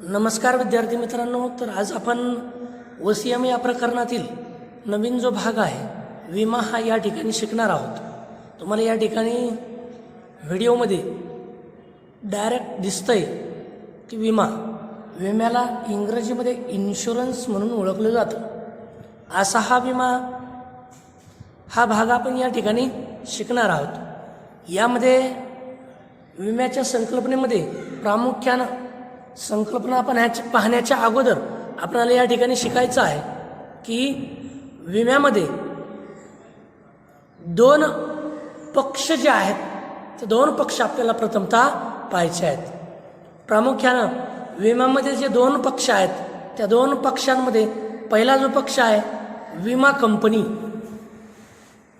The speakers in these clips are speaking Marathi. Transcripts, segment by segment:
नमस्कार विद्यार्थी मित्रांनो. तर आज आपण वसीएम या प्रकरणातील नवीन जो भाग आहे विमा हा या ठिकाणी शिकणार आहोत. तुम्हाला या ठिकाणी व्हिडिओमध्ये डायरेक्ट दिसतंय की विम्याला इंग्रजीमध्ये इन्शुरन्स म्हणून ओळखलं जातं. असा हा भाग आपण या ठिकाणी शिकणार आहोत. यामध्ये विम्याच्या संकल्पनेमध्ये प्रामुख्यानं संकल्पना आपण पाहण्याच्या अगोदर आपल्याला या ठिकाणी शिकायचं आहे की विम्यामध्ये दोन पक्ष जे आहेत ते दोन पक्ष आपल्याला प्रथमतः पाहायचे आहेत. प्रामुख्यानं विम्यामध्ये जे दोन पक्ष आहेत त्या दोन पक्षांमध्ये पहिला जो पक्ष आहे विमा कंपनी.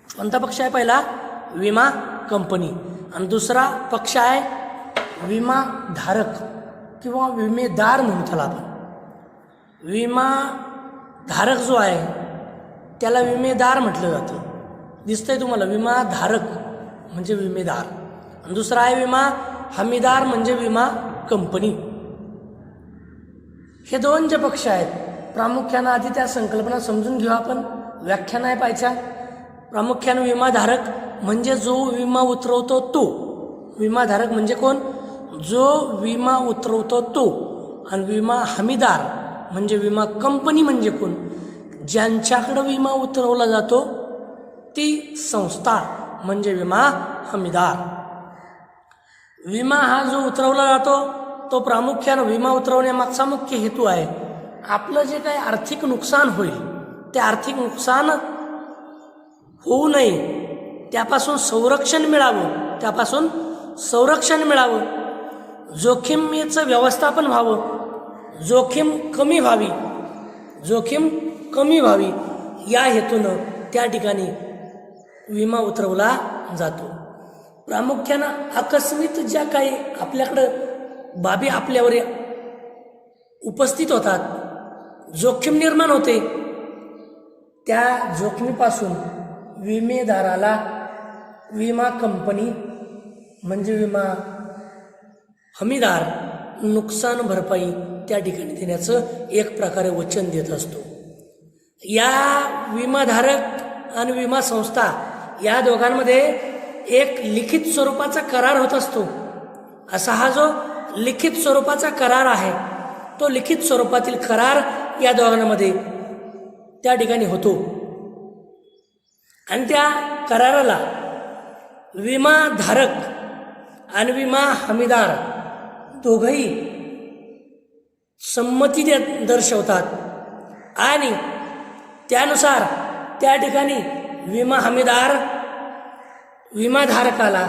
कोणता पक्ष आहे? पहिला विमा कंपनी. आणि दुसरा पक्ष आहे विमा धारक किंवा विमेदार म्हणू त्याला आपण. विमाधारक जो आहे त्याला विमेदार म्हटलं जातं. दिसतंय तुम्हाला? विमाधारक म्हणजे विमेदार. आणि दुसरा आहे विमा हमीदार म्हणजे विमा कंपनी. हे दोन जे पक्ष आहेत प्रामुख्यानं आधी त्या संकल्पना समजून घेऊ आपण. व्याख्या नाही पाहायच्या. प्रामुख्यानं विमाधारक म्हणजे जो विमा उतरवतो तो. विमाधारक म्हणजे कोण? जो विमा उतरवतो तो. आणि विमा हमीदार म्हणजे विमा कंपनी म्हणजे कोण? ज्यांच्याकडं विमा उतरवला जातो ती संस्था म्हणजे विमा हमीदार. विमा हा जो उतरवला जातो तो प्रामुख्यानं विमा उतरवण्यामागचा मुख्य हेतू आहे आपलं जे काही आर्थिक नुकसान होईल ते आर्थिक नुकसान होऊ नये, त्यापासून संरक्षण मिळावं, जोखीमेचं व्यवस्थापन व्हावं, जोखीम कमी व्हावी या हेतूनं त्या ठिकाणी विमा उतरवला जातो. प्रामुख्यानं आकस्मिक ज्या काही आपल्याकडं बाबी आपल्यावर उपस्थित होतात, जोखीम निर्माण होते, त्या जोखमीपासून विमेदाराला विमा कंपनी म्हणजे विमा हमीदार नुकसान भरपाई त्या ठिकाणी देण्याचं एक प्रकारे वचन देत असतो. या विमाधारक आणि विमा संस्था या दोघांमध्ये एक लिखित स्वरूपाचा करार होत असतो. असा हा जो लिखित स्वरूपाचा करार आहे तो लिखित स्वरूपातील करार या दोघांमध्ये त्या ठिकाणी होतो. आणि त्या कराराला विमाधारक आणि विमा हमीदार दोघंही संमती दर्शवतात. आणि त्यानुसार त्या ठिकाणी विमा हमीदार विमाधारकाला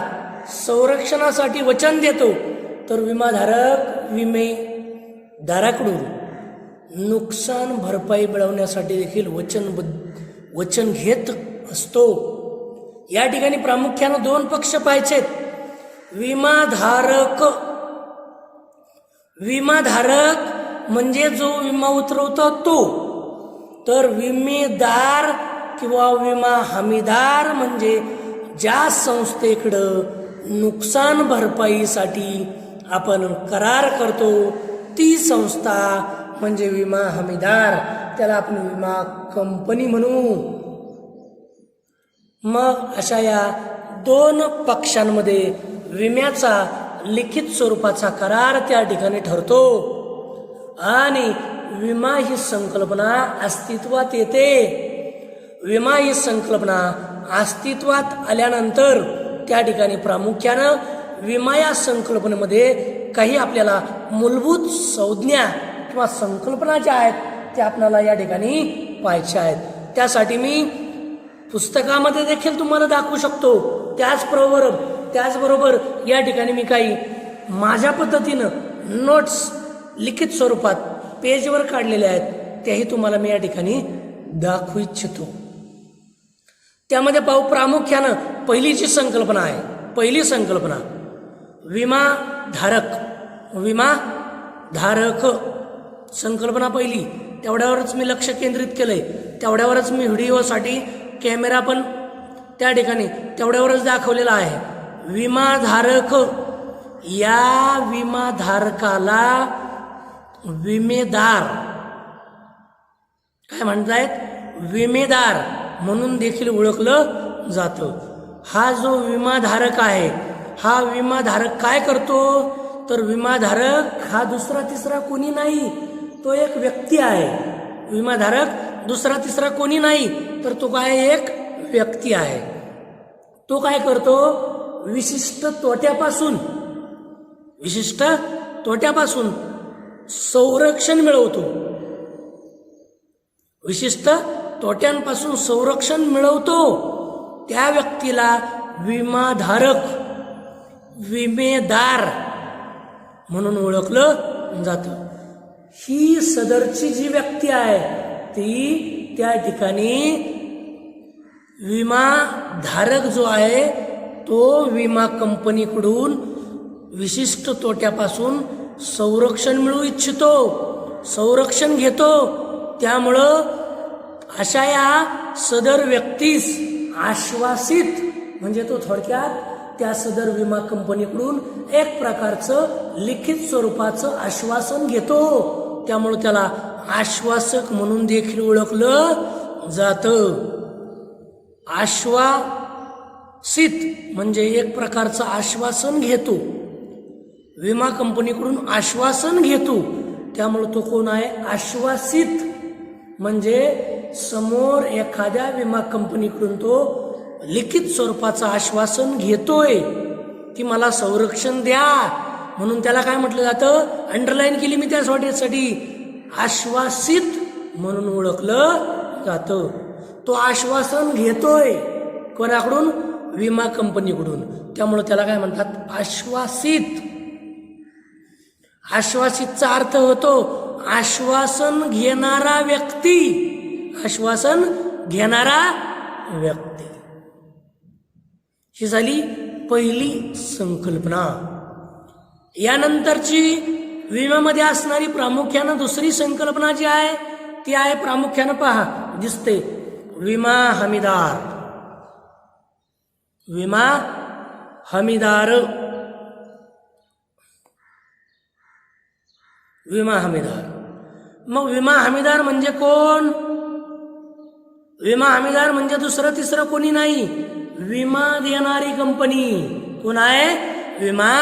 संरक्षणासाठी वचन देतो, तर विमाधारक विमेदाराकडून नुकसान भरपाई मिळवण्यासाठी देखील वचन घेत असतो. या ठिकाणी प्रामुख्यानं दोन पक्ष पाहायचेत. विमाधारक म्हणजे जो विमा उतरवतो तो. तर विमेदार किंवा विमा हमीदार म्हणजे ज्या संस्थेकडं नुकसान भरपाईसाठी आपण करार करतो ती संस्था म्हणजे विमा हमीदार, त्याला आपण विमा कंपनी म्हणू. मग अशा या दोन पक्षांमध्ये विम्याचा लिखित स्वरूपाचा करार त्या ठिकाणी ठरतो आणि विमा ही संकल्पना अस्तित्वात येते. विमा ही संकल्पना अस्तित्वात आल्यानंतर त्या ठिकाणी प्रामुख्यानं विमा या संकल्पनेमध्ये काही आपल्याला मूलभूत संज्ञा किंवा संकल्पना ज्या आहेत त्या आपल्याला या ठिकाणी पाहायच्या आहेत. त्यासाठी मी पुस्तकामध्ये देखील तुम्हाला दाखवू शकतो. त्याचबरोबर या ठिकाणी मी काही माझ्या पद्धतीनं नोट्स लिखित स्वरूपात पेजवर काढलेल्या आहेत, त्याही तुम्हाला मी या ठिकाणी दाखवू इच्छितो. त्यामध्ये पाहू प्रामुख्यानं पहिलीची संकल्पना आहे. पहिली संकल्पना विमाधारक संकल्पना पहिली. तेवढ्यावरच मी लक्ष केंद्रित केलंय. तेवढ्यावरच मी व्हिडिओसाठी कॅमेरा पण त्या ठिकाणी तेवढ्यावरच दाखवलेला आहे. विमाधारक या विमाधारकाला विमेदार, काय म्हणतायत, विमेदार म्हणून देखील ओळखलं जातं. हा जो विमाधारक आहे, हा विमाधारक काय करतो, तर विमाधारक हा दुसरा तिसरा कोणी नाही, तो एक व्यक्ती आहे. विमाधारक दुसरा तिसरा कोणी नाही, तर तो काय, एक व्यक्ती आहे. तो काय करतो, विशिष्ट तोट्यापासून संरक्षण मिळवतो. विशिष्ट तोट्यांपासून संरक्षण मिळवतो त्या व्यक्तीला विमाधारक, विमेदार म्हणून ओळखलं जातं. ही सदरची जी व्यक्ती आहे ती त्या ठिकाणी विमाधारक जो आहे तो विमा कंपनीकडून विशिष्ट तोट्यापासून संरक्षण मिळवू इच्छितो, संरक्षण घेतो. त्यामुळं अशा या सदर व्यक्तीस आश्वासित, म्हणजे तो थोडक्यात त्या सदर विमा कंपनीकडून एक प्रकारचं लिखित स्वरूपाचं आश्वासन घेतो. त्यामुळे त्याला आश्वासक म्हणून देखील ओळखलं जातं. आश्वासित म्हणजे एक प्रकारचं आश्वासन घेतो, विमा कंपनीकडून आश्वासन घेतो. त्यामुळे तो कोण आहे, आश्वासित. म्हणजे समोर एखाद्या विमा कंपनीकडून तो लिखित स्वरूपाचं आश्वासन घेतोय की मला संरक्षण द्या, म्हणून त्याला काय म्हटलं जातं, अंडरलाईन केली मी त्यासाठी, आश्वासित म्हणून ओळखलं जातं. तो आश्वासन घेतोय कोणाकडून, विमा कंपनीकडून. त्यामुळे त्याला काय म्हणतात, आश्वासित. आश्वासितचा अर्थ होतो आश्वासन घेणारा व्यक्ती, आश्वासन घेणारा व्यक्ती. ही झाली पहिली संकल्पना. यानंतरची विम्यामध्ये असणारी प्रामुख्यानं दुसरी संकल्पना जी आहे ती आहे, प्रामुख्यानं पहा दिसते, विमा हमीदार. विमा हमीदार, विमा हमीदार. मग विमा हमीदार म्हणजे कोण, विमा हमीदार म्हणजे दुसरं तिसरं कोणी नाही, विमा देणारी कंपनी. कोण आहे, विमा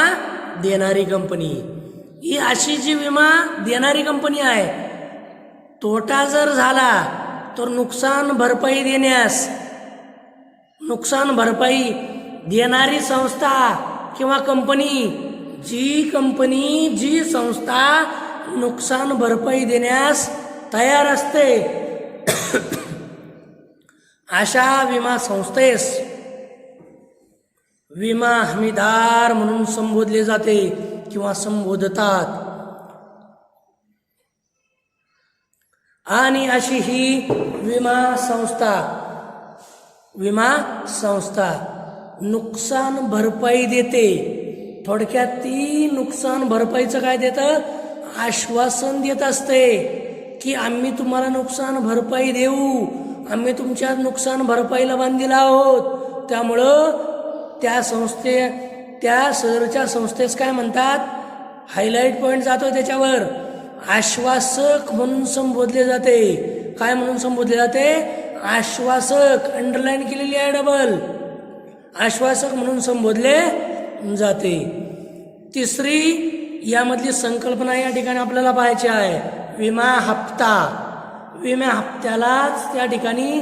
देणारी कंपनी. ही अशी जी विमा देणारी कंपनी आहे, तोटा जर झाला तर नुकसान भरपाई देण्यास, नुकसान भरपाई देणारी संस्था किंवा कंपनी, जी संस्था नुकसान भरपाई देण्यास तयार असते अशा विमा संस्थेस विमा हमीदार म्हणून संबोधले जाते किंवा संबोधतात. आणि अशी ही विमा संस्था नुकसान भरपाई देते. थोडक्यात ती नुकसान भरपाईचं काय देतं, आश्वासन देत असते की आम्ही तुम्हाला नुकसान भरपाई देऊ, आम्ही तुमच्या नुकसान भरपाईला बांधील आहोत. त्यामुळं त्या सदरच्या संस्थेस काय म्हणतात, हायलाइट पॉइंट जातोय त्याच्यावर, आश्वासक म्हणून संबोधले जाते. काय म्हणून संबोधले जाते, आश्वासक, अंडरलाईन केलेली आहे डबल, आश्वासक म्हणून संबोधले जाते. तिसरी यामधली संकल्पना या ठिकाणी आपल्याला पाहायची आहे, विमा हप्ता. विमा हप्त्यालाच त्या ठिकाणी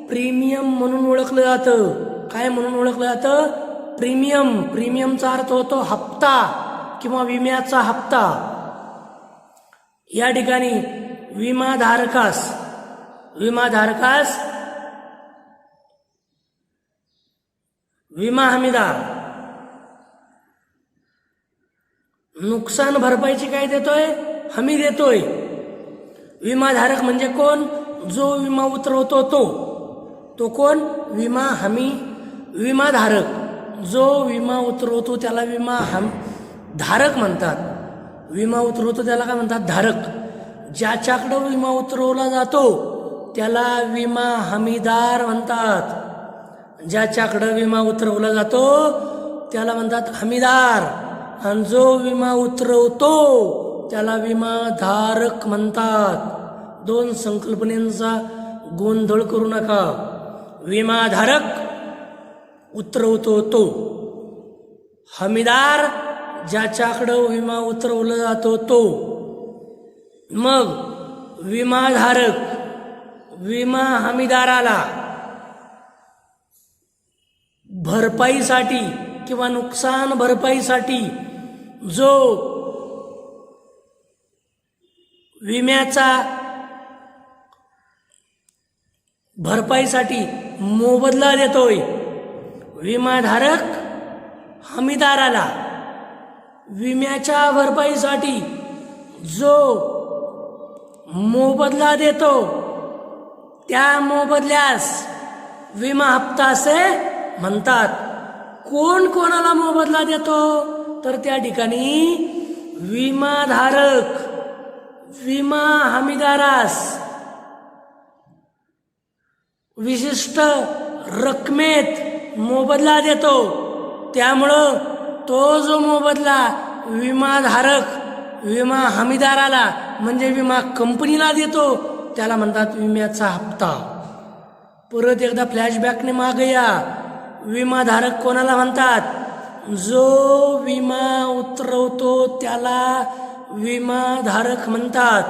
प्रीमियम म्हणून ओळखलं जातं. काय म्हणून ओळखलं जातं, प्रीमियम. प्रीमियमचा अर्थ होतो हप्ता किंवा विम्याचा हप्ता. या ठिकाणी विमाधारकास विमा हमीदार नुकसान भरपाईची काय देतोय, हमी देतोय. विमाधारक म्हणजे कोण, जो विमा उतरवतो तो कोण, विमाधारक. जो विमा उतरवतो त्याला विमा धारक म्हणतात. विमा उतरवतो त्याला काय म्हणतात, धारक. ज्याच्याकडं विमा उतरवला जातो त्याला विमा हमीदार म्हणतात. ज्याच्याकडं विमा उतरवला जातो त्याला म्हणतात हमीदार. आणि जो विमा उतरवतो त्याला विमाधारक म्हणतात. दोन संकल्पनेचा गोंधळ करू नका. विमाधारक उतरवतो तो, हमीदार ज्याच्याकडं विमा उतरवला जातो तो. मग विमाधारक विमा हमीदाराला भरपाईसाठी किंवा नुकसान भरपाईसाठी जो विम्याचा भरपाईसाठी मोबदला देतोय, विमाधारक हमीदाराला विम्याच्या भरपाईसाठी जो मोबदला देतो त्या मोबदल्यास विमा हप्ता असे म्हणतात. कोण कोणाला मोबदला देतो तर त्या ठिकाणी विमाधारक विमा हमीदारास विशिष्ट रकमेत मोबदला देतो. त्यामुळं तो जो मोबदला विमाधारक विमा हमीदाराला म्हणजे विमा कंपनीला देतो त्याला म्हणतात विम्याचा हप्ता. परत एकदा फ्लॅशबॅकने मागे या. विमाधारक कोणाला म्हणतात? जो विमा उतरवतो त्याला विमाधारक म्हणतात.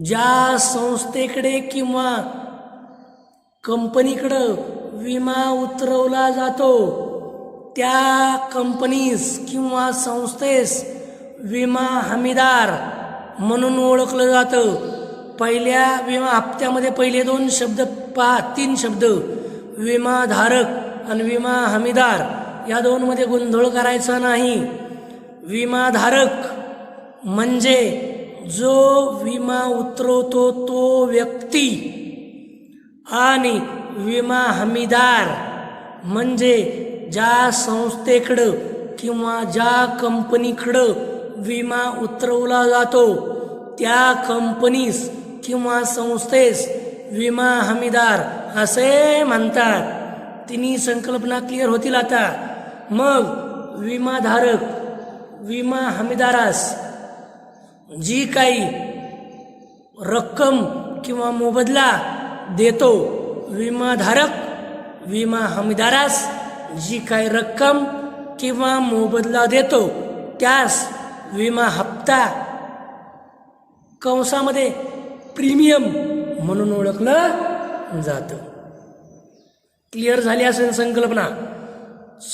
ज्या संस्थेकडे किंवा कंपनीकडे विमा उतरवला जातो त्या कंपनीस किंवा संस्थेस विमा हमीदार म्हणून ओळखलं जातं. पहिल्या विमा हप्त्यामध्ये पहिले दोन शब्द पहा, तीन शब्द विमाधारक आणि विमा हमीदार या दोनमध्ये गोंधळ करायचा नाही. विमाधारक म्हणजे जो विमा उतरवतो तो व्यक्ती आणि विमा हमीदार म्हणजे ज्या संस्थेकडं किंवा ज्या कंपनीकडं विमा उतरवला जातो त्या कंपनीस किंवा संस्थेस विमा हमीदार असे म्हणतात. तिन्ही संकल्पना क्लिअर होतील आता. मग विमाधारक विमा हमीदारास जी काही रक्कम किंवा मोबदला देतो, विमाधारक विमा हमीदारास जी काही रक्कम किंवा मोबदला देतो त्यास विमा हप्ता कंसामध्ये प्रीमियम म्हणून ओळखलं जातं. क्लिअर झाली असेल संकल्पना.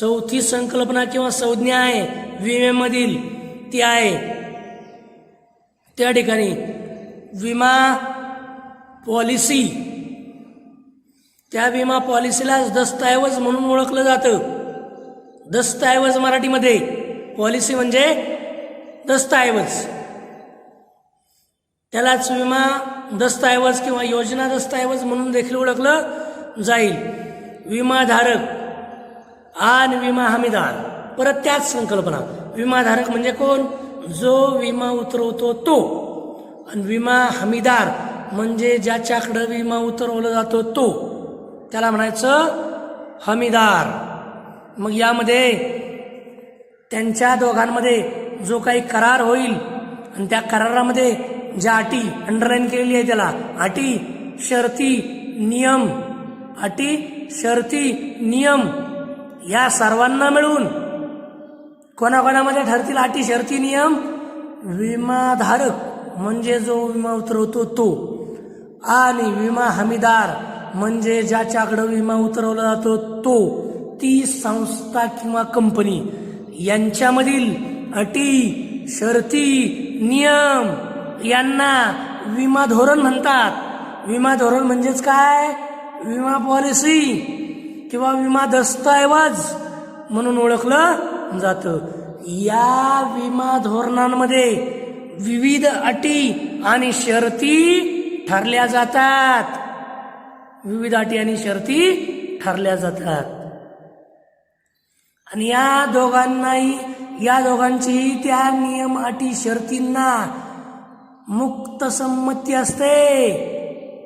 चौथी संकल्पना किंवा संज्ञा आहे विम्यामधील, ती आहे त्या ठिकाणी विमा पॉलिसी. त्या विमा पॉलिसीला दस्तऐवज म्हणून ओळखलं जातं. दस्तऐवज मराठीमध्ये, पॉलिसी म्हणजे दस्तऐवज. त्यालाच विमा दस्तऐवज किंवा योजना दस्तऐवज म्हणून देखील ओळखलं जाईल. विमाधारक आणि विमा हमीदार परत त्याच संकल्पना. विमाधारक म्हणजे कोण? जो विमा उतरवतो तो. आणि विमा हमीदार म्हणजे ज्याच्याकडे विमा उतरवला जातो तो, त्याला म्हणायचं हमीदार. मग यामध्ये त्यांच्या दोघांमध्ये जो काही करार होईल आणि त्या करारामध्ये ज्या अटी अंडरलाईन केलेली आहे त्याला अटी, शर्ती, नियम, अटी, शर्ती, नियम या सर्वांना मिळून कोणाकोणामध्ये ठरतील अटी, शर्ती, नियम? विमाधारक म्हणजे जो विमा उतरवतो तो आणि विमा हमीदार म्हणजे ज्याच्याकडे विमा उतरवला जातो तो, ती संस्था किंवा कंपनी यांच्यामधील अटी, शर्ती, नियम यांना विमा धोरण म्हणतात. विमा धोरण म्हणजेच काय? विमा पॉलिसी किंवा विमा दस्तऐवज म्हणून ओळखलं जातं. या विमा धोरणांमध्ये विविध अटी आणि शर्ती ठरल्या जातात. विविध अटी आणि शर्ती ठरल्या जातात. आणि या दोघांचीही त्या नियम, अटी, शर्तींना मुक्त संमती असते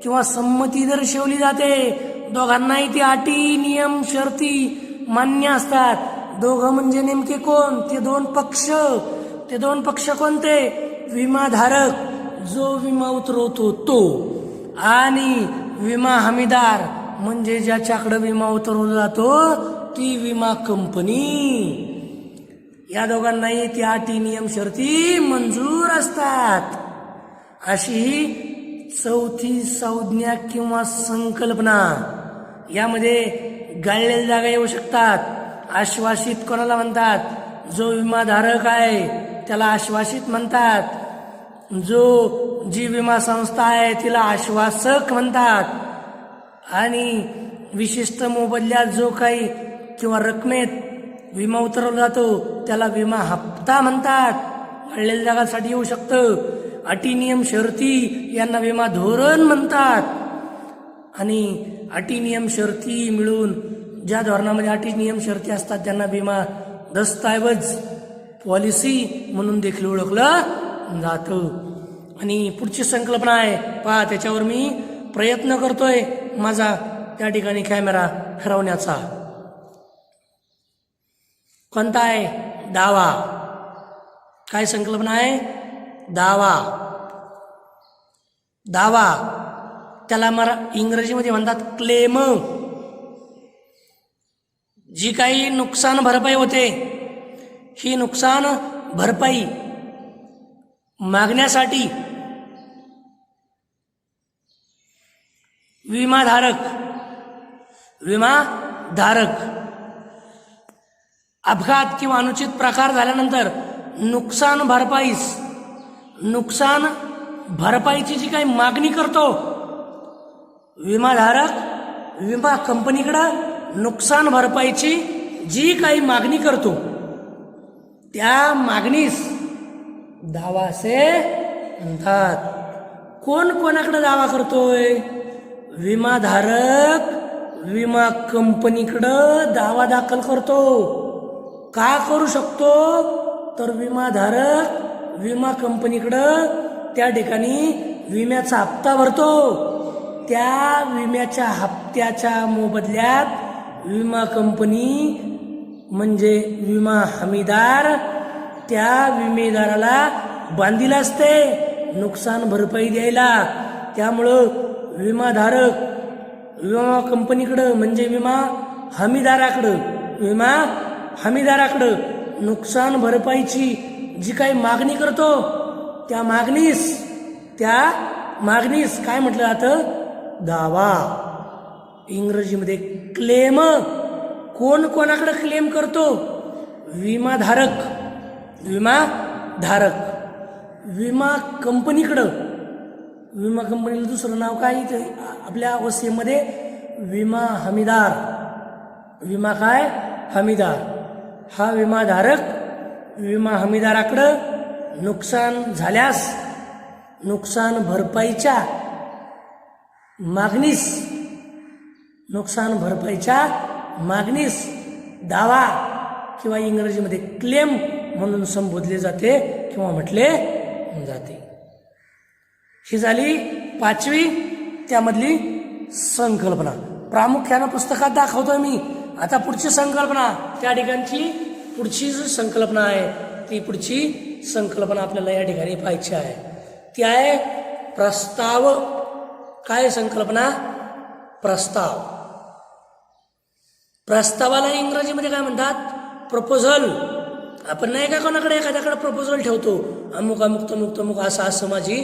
किंवा संमती दर्शवली जाते. दोघांनाही ती अटी, नियम, शर्ती मान्य असतात. दोघं म्हणजे नेमके कोण? ते दोन पक्ष. ते दोन पक्ष कोणते? विमाधारक जो विमा उतरवतो तो, आणि विमा हमीदार म्हणजे ज्याच्याकडे विमा उतरवला जातो ती विमा कंपनी. या दोघांनाही त्या अटी नियम शर्ती मंजूर असतात. अशी ही चौथी संज्ञा किंवा संकल्पना. यामध्ये गाळलेल्या जागा येऊ शकतात. आश्वासित कोणाला म्हणतात? जो विमाधारक आहे त्याला आश्वासित म्हणतात. जी विमा संस्था आहे तिला आश्वासक म्हणतात. आणि विशिष्ट मोबदल्यात जो काही किंवा रकमेत विमा उतरवला जातो त्याला विमा हप्ता म्हणतात. गाळलेल्या जागासाठी येऊ शकतं. अटी नियम शर्ती यांना विमा धोरण म्हणतात. आणि अटी नियम शर्ती मिळून ज्या धोरणामध्ये अटी नियम शर्ती असतात त्यांना विमा दस्तऐवज पॉलिसी म्हणून देखील ओळखलं जातं. आणि पुढची संकल्पना आहे पहा, त्याच्यावर मी प्रयत्न करतोय माझा त्या ठिकाणी कॅमेरा फिरवण्याचा. कोणता आहे? दावा. काय संकल्पना आहे? दावा. दावा त्याला इंग्रजीमध्ये म्हणतात क्लेम. जी काही नुकसान भरपाई होते ही नुकसान भरपाई मागण्यासाठी विमाधारक अपघात किंवा अनुचित प्रकार झाल्यानंतर नुकसान भरपाईची जी काही मागणी करतो विमाधारक, विमा कंपनीकडं नुकसान भरपाईची जी काही मागणी करतो त्या मागणीस दावा असे म्हणतात. कोण कोणाकडे दावा करतोय? विमाधारक विमा कंपनीकडं दावा दाखल करतो. का करू शकतो? तर विमाधारक विमा कंपनीकडं त्या ठिकाणी विम्याचा हप्ता भरतो. त्या विम्याच्या हप्त्याच्या मोबदल्यात विमा कंपनी म्हणजे विमा हमीदार त्या विमेदाराला बांधील असते नुकसान भरपाई द्यायला. त्यामुळं विमाधारक विमा कंपनीकडं म्हणजे विमा हमीदाराकडं नुकसान भरपाईची जी काही मागणी करतो त्या मागणीस काय म्हटलं जातं? दावा. इंग्रजीमध्ये क्लेम. कोण कोणाकडे क्लेम करतो? विमाधारक विमा कंपनीकडं. विमा कंपनीला दुसरं नाव काय आपल्या वसीमध्ये? विमा हमीदार. विमा काय? हमीदार. हा विमाधारक विमा हमीदाराकडं नुकसान झाल्यास नुकसान भरपाईच्या मागणीस दावा किंवा इंग्रजीमध्ये क्लेम म्हणून संबोधले जाते किंवा म्हटले जाते. ही झाली पाचवी त्यामधली संकल्पना. प्रामुख्यानं पुस्तकात दाखवतोय मी. आता पुढची संकल्पना, त्या ठिकाणची पुढची जी संकल्पना आहे ती पुढची संकल्पना आपल्याला या ठिकाणी पाहायची आहे. ती आहे प्रस्ताव. काय संकल्पना? प्रस्ताव. प्रस्तावाला इंग्रजीमध्ये काय म्हणतात? प्रपोजल. आपण नाही का कोणाकडे एखाद्याकडे प्रपोजल ठेवतो, अमुक अमुक तमुक तमुक असं माझी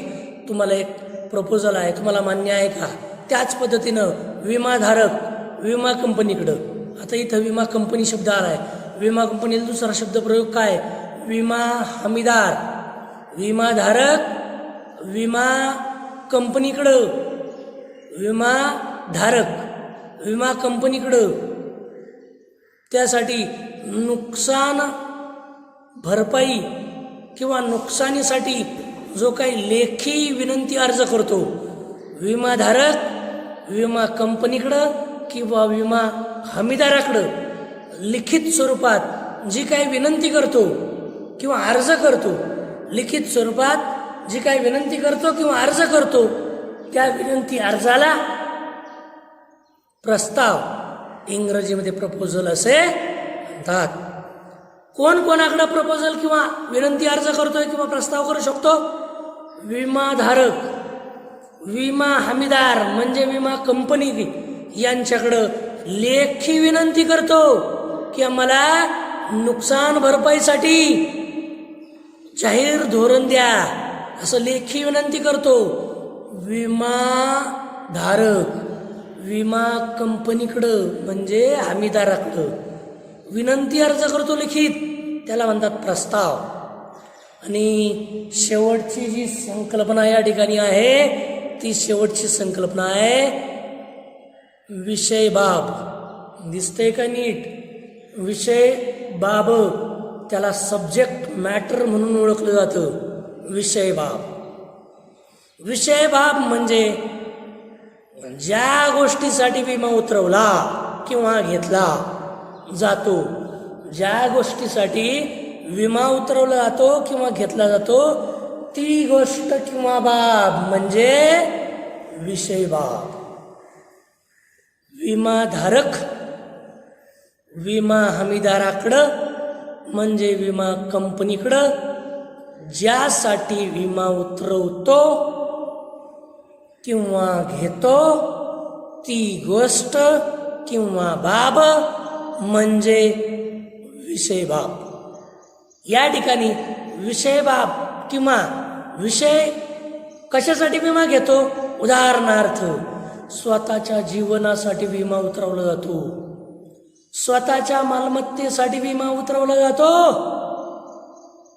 तुम्हाला एक प्रपोजल आहे, तुम्हाला मान्य आहे का? त्याच पद्धतीनं विमाधारक विमा कंपनीकडं. आता इथं विमा कंपनी शब्द आला आहे. विमा कंपनीला दुसरा शब्द प्रयोग काय? विमा हमीदार. विमाधारक विमा कंपनीकडं विमा कंपनीकडं त्यासाठी नुकसान भरपाई किंवा नुकसानीसाठी जो काही लेखी विनंती अर्ज करतो विमाधारक विमा कंपनीकडं किंवा विमा हमीदाराकडं लिखित स्वरूपात जी काही विनंती करतो किंवा अर्ज करतो, लिखित स्वरूपात जी काही विनंती करतो किंवा अर्ज करतो त्या विनंती अर्जाला प्रस्ताव इंग्रजीमध्ये प्रपोजल असे म्हणतात. कोण कोणाकडे प्रपोजल किंवा विनंती अर्ज करतोय किंवा प्रस्ताव करू शकतो? विमाधारक, विमा हमीदार म्हणजे विमा कंपनी यांच्याकडं लेखी विनंती करतो की आम्हाला नुकसान भरपाईसाठी जाहीर धोरण द्या, असं लेखी विनंती करतो. विमाधारक विमा कंपनीकडं म्हणजे हमीदाराकडं विनंती अर्ज करतो लिखित, त्याला म्हणतात प्रस्ताव. आणि शेवटची जी संकल्पना या ठिकाणी आहे ती शेवटची संकल्पना आहे विषय बाब. दिसतंय का नीट? विषय बाब, त्याला सब्जेक्ट मॅटर म्हणून ओळखलं जातं. विषय बाब, विषय बाब म्हणजे ज्या गोष्टीसाठी विमा उतरवला किंवा घेतला जातो, ज्या गोष्टीसाठी विमा उतरवला जातो किंवा घेतला जातो ती गोष्ट किंवा बाब म्हणजे विषय बाब. विमाधारक विमा हमीदाराकडं म्हणजे विमा कंपनीकडं ज्यासाठी विमा उतरवतो किंवा घेतो ती गोष्ट किंवा बाब म्हणजे विषय बाब. या ठिकाणी विषय बाब किंवा विषय कशासाठी विमा घेतो? उदाहरणार्थ स्वतःच्या जीवनासाठी विमा उतरवला जातो, स्वतःच्या मालमत्तेसाठी विमा उतरवला जातो,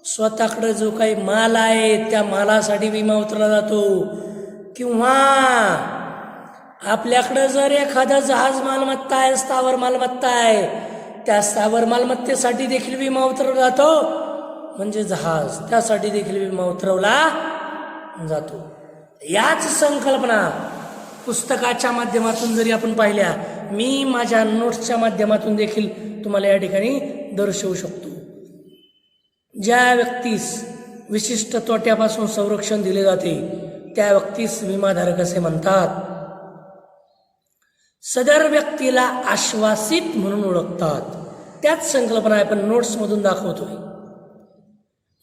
स्वतःकडे जो काही माल आहे त्या मालासाठी विमा उतरवला जातो, किंवा आपल्याकडं जर एखादं जहाज मालमत्ता आहे, स्थावर मालमत्ता आहे, त्या स्थावर मालमत्तेसाठी देखील विमा उतरवला जातो, म्हणजे जहाज, त्यासाठी देखील विमा उतरवला जातो. याच संकल्पना पुस्तकाच्या माध्यमातून जरी आपण पाहिल्या, मी माझ्या नोट्सच्या माध्यमातून देखील तुम्हाला या ठिकाणी दर्शवू शकतो. ज्या व्यक्तीस विशिष्ट तोट्यापासून संरक्षण दिले जाते त्या व्यक्तीस विमाधारक असे म्हणतात. सदर व्यक्तीला आश्वासित म्हणून ओळखतात. त्याच संकल्पना आपण नोट्समधून दाखवतोय.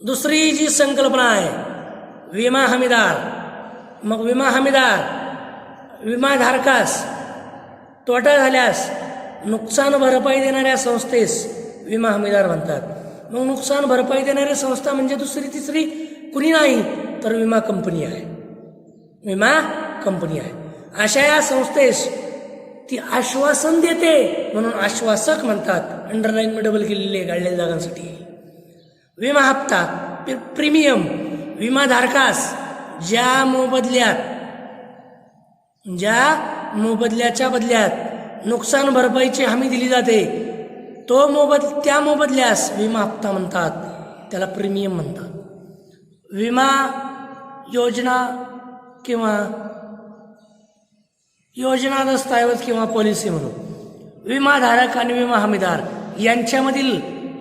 दुसरी जी संकल्पना आहे विमा हमीदार. मग विमा हमीदार विमाधारकास तोटा झाल्यास नुकसान भरपाई देणाऱ्या संस्थेस विमा हमीदार म्हणतात. मग नुकसान भरपाई देणारी संस्था म्हणजे दुसरी तिसरी कुणी नाही तर विमा कंपनी आहे. विमा कंपनी आहे. अशा या संस्थेस ती आश्वासन देते म्हणून आश्वासक म्हणतात. अंडरलाईन मी डबल केलेली गाडलेल्या जागांसाठी. विमा हप्ता प्रीमियम विमाधारकास ज्या मोबदल्याच्या बदल्यात नुकसान भरपाईची हमी दिली जाते त्या मोबदल्यास विमा हप्ता म्हणतात, त्याला प्रीमियम म्हणतात. विमा योजना किंवा योजना दस्तऐवज किंवा पॉलिसी म्हणून विमाधारक आणि विमा हमीदार यांच्यामधील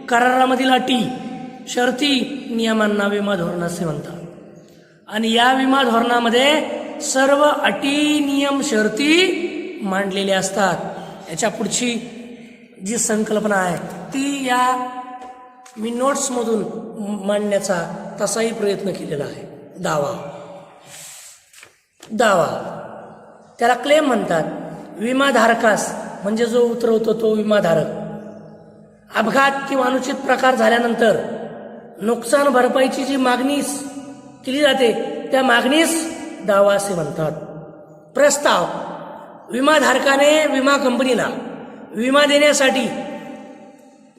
करारामधील अटी शर्ती नियमांना विमा धोरण असे म्हणतात. आणि या विमा धोरणामध्ये सर्व अटी नियम शर्ती मांडलेल्या असतात. याच्या पुढची जी संकल्पना आहे ती या मी नोट्समधून मांडण्याचा तसाही प्रयत्न केलेला आहे. दावा त्याला क्लेम म्हणतात. विमाधारकास म्हणजे जो उतरवतो तो विमाधारक अपघात किंवा अनुचित प्रकार झाल्यानंतर नुकसान भरपाईची जी मागणी केली जाते त्या मागणीस दावा असे म्हणतात. प्रस्ताव विमाधारकाने विमा कंपनीला विमा देण्यासाठी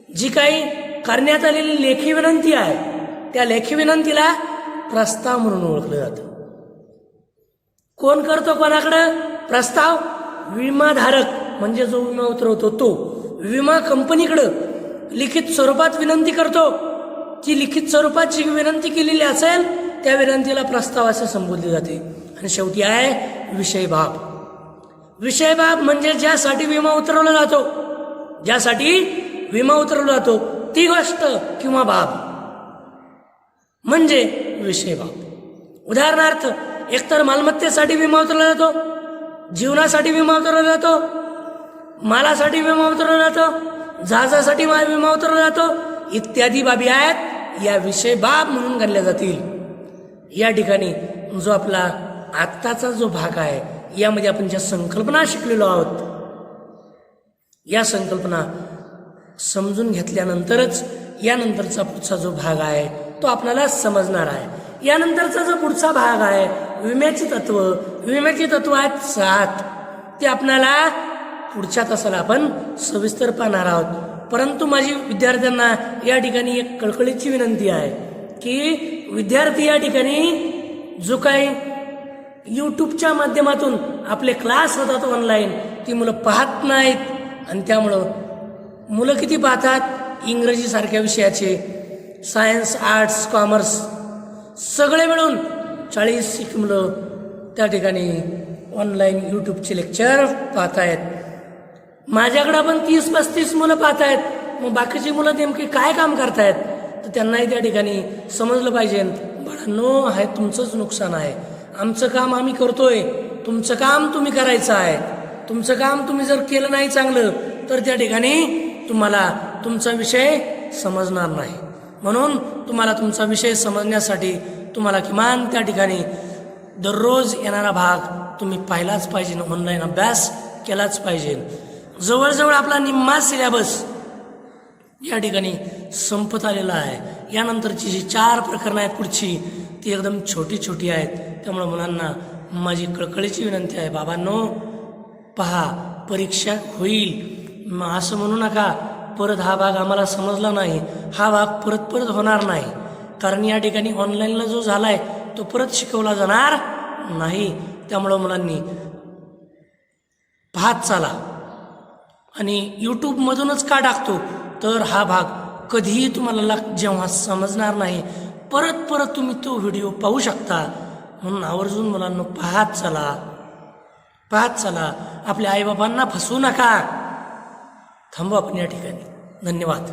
जी काही करण्यात आलेली लेखी विनंती आहे त्या लेखी विनंतीला प्रस्ताव म्हणून ओळखलं जातं. कोण करतो कोणाकडं प्रस्ताव? विमाधारक म्हणजे जो विमा उतरवतो तो विमा कंपनीकडं लिखित स्वरूपात विनंती करतो. जी लिखित स्वरूपात जी विनंती केलेली असेल त्या विनंतीला प्रस्ताव असे संबोधले जाते. आणि शेवटी आहे विषय बाब. विषय बाब म्हणजे ज्यासाठी विमा उतरवला जातो ती गोष्ट किंवा बाब म्हणजे विषय बाब. उदाहरणार्थ एकतर मालमत्तेसाठी विमा उतरवला जातो, जीवनासाठी विमा उतरवला जातो, मालासाठी विमा उतरवला जातो, जहाजासाठी विमा उतरवला जातो, इत्यादी बाबी आहेत या विषय बाब म्हणून गणल्या जातील। या ठिकाणी जो आपला आत्ताचा जो भाग आहे यामध्ये आपण ज्या संकल्पना शिकलेलो आहोत या संकल्पना समजून घेतल्यानंतरच यानंतरचा पुढचा जो भाग आहे तो आपल्याला समजणार आहे। यानंतरचा जो पुढचा भाग आहे विम्याची तत्व आहेत 7, ते आपल्याला पुढच्या तासाला आपण सविस्तर पाहणार आहोत। परंतु माझी विद्यार्थ्यांना या ठिकाणी एक कळकळीची विनंती आहे की विद्यार्थी या ठिकाणी जो काही यूट्यूबच्या माध्यमातून आपले क्लास होतात ऑनलाईन ती मुलं पाहत नाहीत आणि त्यामुळं मुलं किती पाहतात इंग्रजी सारख्या विषयाचे, सायन्स, आर्ट्स, कॉमर्स सगळे मिळून 40 मुलं त्या ठिकाणी ऑनलाईन यूट्यूबचे लेक्चर पाहतायत। माझ्याकडं पण 30-35 मुलं पाहतायत। मग बाकीची मुलं नेमकी काय काम करतायत तर त्यांनाही त्या ठिकाणी समजलं पाहिजे बाळांनो आहे तुमचंच नुकसान आहे, आमचं काम आम्ही करतोय, तुमचं काम तुम्ही करायचं आहे। तुमचं काम तुम्ही जर केलं नाही चांगलं तर त्या ठिकाणी तुम्हाला तुमचा विषय समजणार नाही। म्हणून तुम्हाला तुमचा विषय समजण्यासाठी तुम्हाला किमान त्या ठिकाणी दररोज येणारा भाग तुम्ही पाहिलाच पाहिजे, ऑनलाईन अभ्यास केलाच पाहिजे। जवळजवळ आपला निम्मा सिलेबस या ठिकाणी संपत आलेला आहे। यानंतरची जी 4 प्रकरणं आहेत पुढची ती एकदम छोटी आहेत। त्यामुळे मुलांना माझी कळकळीची विनंती आहे बाबांनो पहा परीक्षा होईल असं म्हणू नका परत हा भाग आम्हाला समजला नाही, हा भाग परत होणार नाही, कारण या ठिकाणी ऑनलाईनला जो झालाय तो परत शिकवला जाणार नाही। त्यामुळं मुलांनी पाहत चाला आणि यूट्यूबमधूनच का टाकतो तर हा भाग कधीही तुम्हाला जेव्हा समजणार नाही परत तुम्ही तो व्हिडिओ पाहू शकता। म्हणून आवर्जून मुलांना पाहत चला, आपल्या आईबाबांना फसवू नका। थांबू आपण या ठिकाणी। धन्यवाद।